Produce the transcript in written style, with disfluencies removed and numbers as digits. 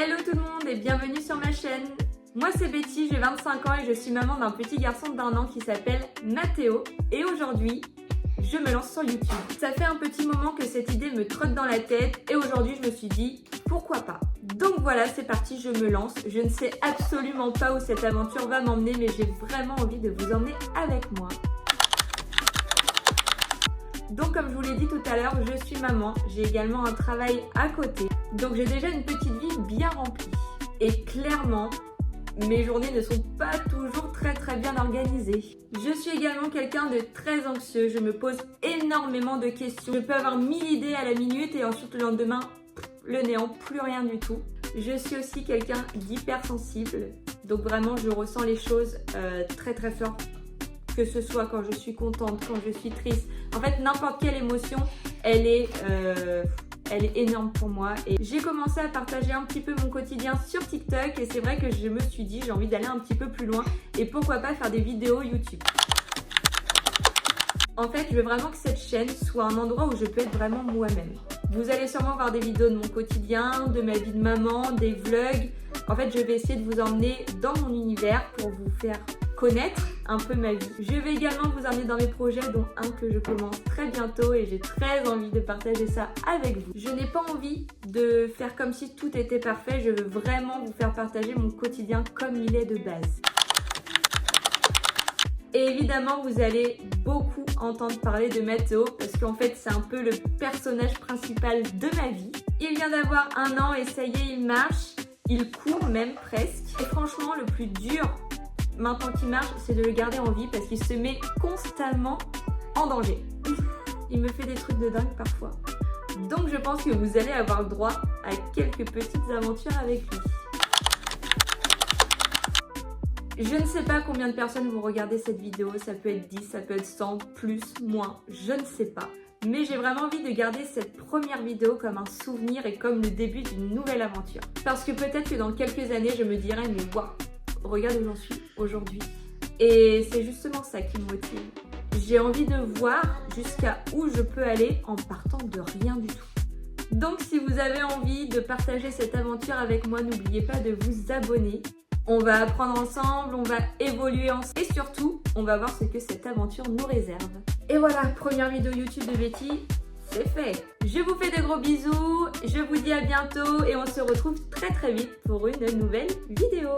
Hello tout le monde et bienvenue sur ma chaîne. Moi c'est Betty, j'ai 25 ans et je suis maman d'un petit garçon d'1 an qui s'appelle Mathéo. Et aujourd'hui, je me lance sur YouTube. Ça fait un petit moment que cette idée me trotte dans la tête et aujourd'hui je me suis dit pourquoi pas. Donc voilà, c'est parti, je me lance. Je ne sais absolument pas où cette aventure va m'emmener mais j'ai vraiment envie de vous emmener avec moi. Donc comme je vous l'ai dit tout à l'heure, je suis maman, j'ai également un travail à côté. Donc j'ai déjà une petite vie bien remplie. Et clairement, mes journées ne sont pas toujours très bien organisées. Je suis également quelqu'un de très anxieux, je me pose énormément de questions. Je peux avoir 1000 idées à la minute et ensuite le lendemain, le néant, plus rien du tout. Je suis aussi quelqu'un d'hypersensible, donc vraiment je ressens les choses très fort. Que ce soit quand je suis contente, quand je suis triste. En fait, n'importe quelle émotion, elle est énorme pour moi. Et j'ai commencé à partager un petit peu mon quotidien sur TikTok et c'est vrai que je me suis dit, j'ai envie d'aller un petit peu plus loin et pourquoi pas faire des vidéos YouTube. En fait, je veux vraiment que cette chaîne soit un endroit où je peux être vraiment moi-même. Vous allez sûrement voir des vidéos de mon quotidien, de ma vie de maman, des vlogs. En fait, je vais essayer de vous emmener dans mon univers pour vous faire connaître un peu ma vie. Je vais également vous emmener dans mes projets, dont un que je commence très bientôt et j'ai très envie de partager ça avec vous. Je n'ai pas envie de faire comme si tout était parfait, je veux vraiment vous faire partager mon quotidien comme il est de base. Et évidemment, vous allez beaucoup entendre parler de Mathéo parce qu'en fait, c'est un peu le personnage principal de ma vie. Il vient d'avoir 1 an et ça y est, il marche, il court même presque. Et franchement, le plus dur maintenant qu'il marche, c'est de le garder en vie parce qu'il se met constamment en danger. Il me fait des trucs de dingue parfois. Donc je pense que vous allez avoir le droit à quelques petites aventures avec lui. Je ne sais pas combien de personnes vont regarder cette vidéo, ça peut être 10, ça peut être 100, plus, moins, je ne sais pas. Mais j'ai vraiment envie de garder cette première vidéo comme un souvenir et comme le début d'une nouvelle aventure. Parce que peut-être que dans quelques années, je me dirai mais waouh, regarde où j'en suis aujourd'hui. Et c'est justement ça qui me motive. J'ai envie de voir jusqu'à où je peux aller en partant de rien du tout. Donc si vous avez envie de partager cette aventure avec moi, n'oubliez pas de vous abonner. On va apprendre ensemble, on va évoluer ensemble et surtout, on va voir ce que cette aventure nous réserve. Et voilà, première vidéo YouTube de Betty, c'est fait. Je vous fais de gros bisous, je vous dis à bientôt et on se retrouve très vite pour une nouvelle vidéo.